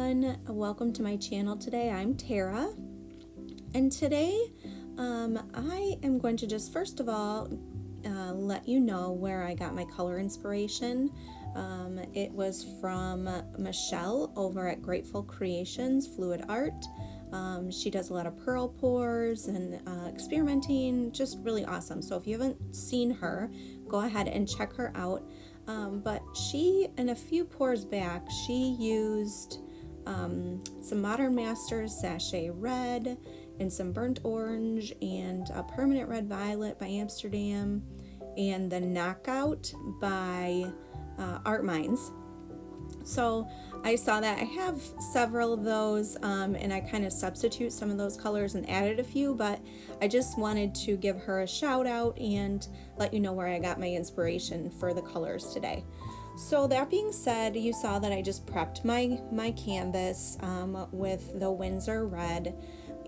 everyone, welcome to my channel today. I'm Tara, and today I am going to just first of all let you know where I got my color inspiration. It was from Michelle over at Grateful Creations Fluid Art. She does a lot of pearl pours and experimenting, just really awesome. So if you haven't seen her, go ahead and check her out. But she, in a few pours back, she used some Modern Masters Sachet Red and some Burnt Orange and a Permanent Red Violet by Amsterdam and the Knockout by Art Minds. So I saw that I have several of those, and I kind of substitute some of those colors and added a few, but I just wanted to give her a shout out and let you know where I got my inspiration for the colors today. So that being said, you saw that I just prepped my canvas with the Winsor Red,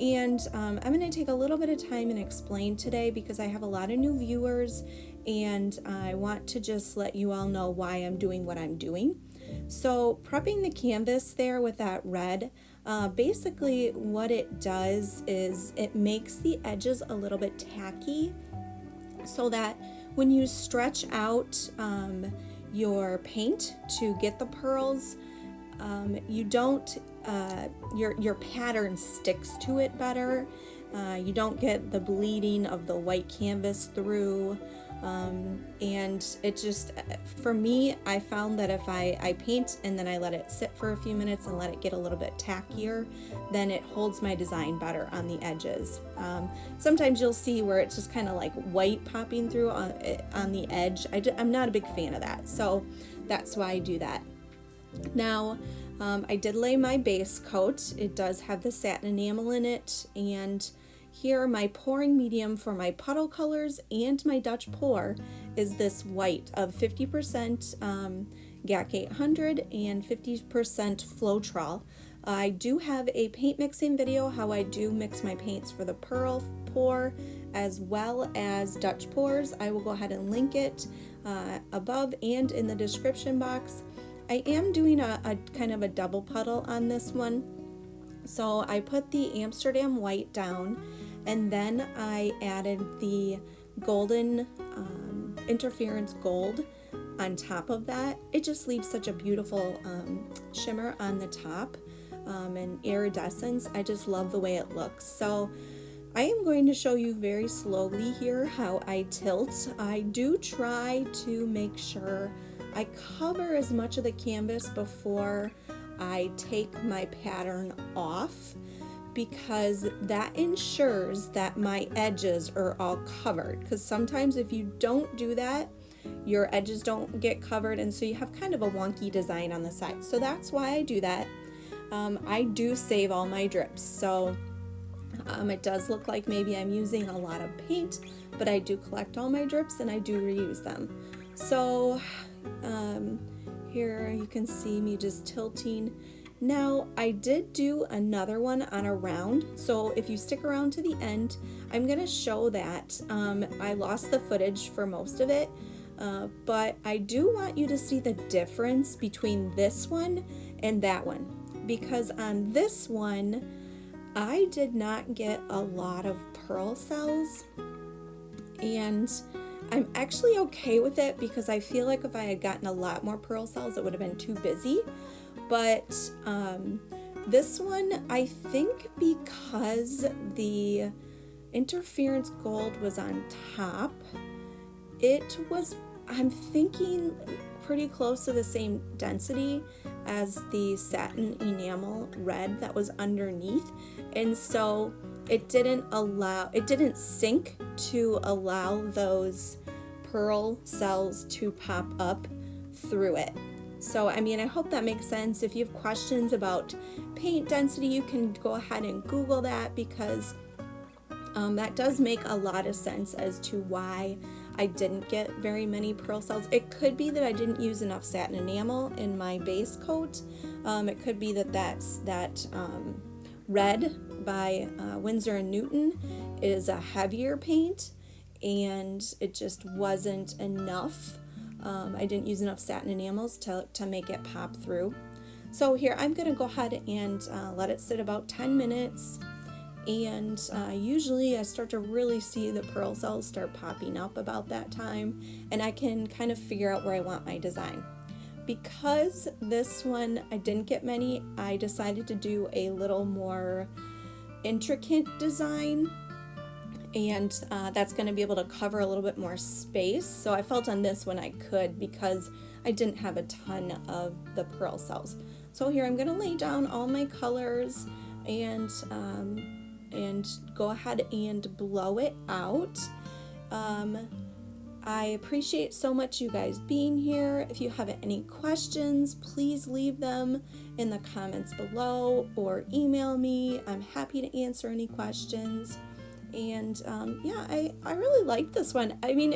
and I'm going to take a little bit of time and explain today because I have a lot of new viewers and I want to just let you all know why I'm doing what I'm doing. So prepping the canvas there with that red, basically what it does is it makes the edges a little bit tacky so that when you stretch out your paint to get the pearls, you don't, your pattern sticks to it better. You don't get the bleeding of the white canvas through. And it just, for me, I found that if I paint and then I let it sit for a few minutes and let it get a little bit tackier, then it holds my design better on the edges. Sometimes you'll see where it's just kind of like white popping through on the edge. I'm not a big fan of that, so that's why I do that. Now, I did lay my base coat. It does have the satin enamel in it, and here my pouring medium for my puddle colors and my Dutch pour is this white of 50% GAC 800 and 50% Floetrol. I do have a paint mixing video how I do mix my paints for the pearl pour as well as Dutch pours. I will go ahead and link it above and in the description box. I am doing a kind of a double puddle on this one. So I put the Amsterdam white down and then I added the golden interference gold on top of that. It just leaves such a beautiful shimmer on the top and iridescence. I just love the way it looks. So I am going to show you very slowly here how I tilt. I do try to make sure I cover as much of the canvas before I take my pattern off, because that ensures that my edges are all covered, because sometimes if you don't do that, your edges don't get covered and so you have kind of a wonky design on the side. So that's why I do that. I do save all my drips, so it does look like maybe I'm using a lot of paint, but I do collect all my drips and I do reuse them. So here you can see me just tilting. Now I did do another one on a round, so if you stick around to the end, I'm going to show that. I lost the footage for most of it, but I do want you to see the difference between this one and that one, because on this one I did not get a lot of pearl cells, and I'm actually okay with it because I feel like if I had gotten a lot more pearl cells it would have been too busy. But this one, I think because the interference gold was on top, it was, I'm thinking, pretty close to the same density as the satin enamel red that was underneath, and so it didn't sink to allow those pearl cells to pop up through it. So I mean, I hope that makes sense. If you have questions about paint density, you can go ahead and Google that, because that does make a lot of sense as to why I didn't get very many pearl cells. It could be that I didn't use enough satin enamel in my base coat. It could be that red by Winsor & Newton is a heavier paint and it just wasn't enough. I didn't use enough satin enamels to make it pop through. So here I'm going to go ahead and let it sit about 10 minutes. And usually I start to really see the pearl cells start popping up about that time, and I can kind of figure out where I want my design. Because this one I didn't get many, I decided to do a little more intricate design, and that's going to be able to cover a little bit more space. So I felt on this one I could, because I didn't have a ton of the pearl cells. So here I'm going to lay down all my colors and go ahead and blow it out. I appreciate so much you guys being here. If you have any questions, please leave them in the comments below or email me. I'm happy to answer any questions. And yeah, I really liked this one. I mean,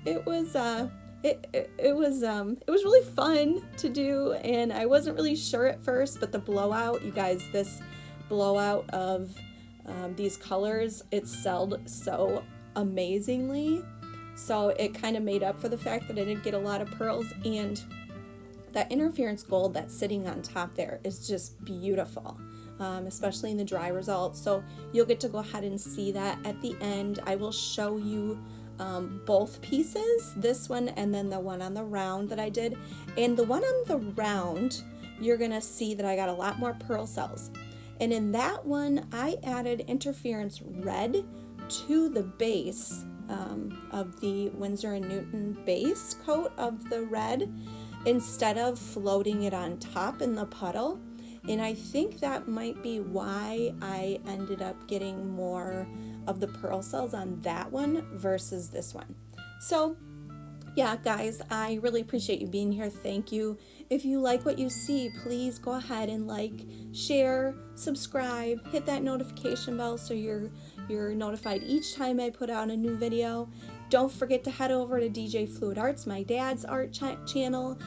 it was really fun to do, and I wasn't really sure at first, but the blowout, you guys, this blowout of these colors, it selled so amazingly. So it kind of made up for the fact that I didn't get a lot of pearls, and that interference gold that's sitting on top there is just beautiful, especially in the dry results. So you'll get to go ahead and see that at the end. I will show you both pieces, this one and then the one on the round that I did. And the one on the round, you're gonna see that I got a lot more pearl cells. And in that one, I added interference red to the base of the Winsor & Newton base coat of the red, instead of floating it on top in the puddle. And I think that might be why I ended up getting more of the pearl cells on that one versus this one. So yeah, guys, I really appreciate you being here. Thank you. If you like what you see, please go ahead and like, share, subscribe, hit that notification bell so you're notified each time I put out a new video. Don't forget to head over to DJ Fluid Arts, my dad's art channel.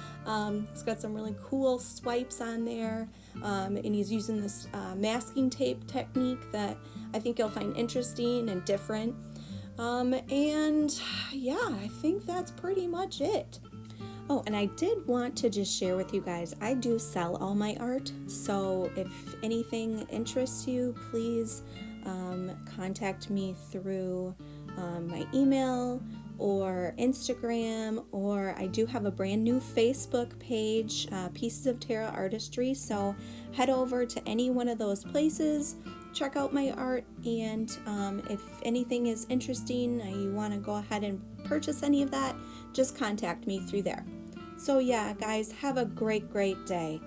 He's got some really cool swipes on there, and he's using this masking tape technique that I think you'll find interesting and different. And yeah, I think that's pretty much it. Oh, and I did want to just share with you guys, I do sell all my art, so if anything interests you, please contact me through my email or Instagram, or I do have a brand new Facebook page, Pieces of Tara Artistry, so head over to any one of those places, check out my art, and if anything is interesting, you want to go ahead and purchase any of that, just contact me through there. So yeah, guys, have a great day.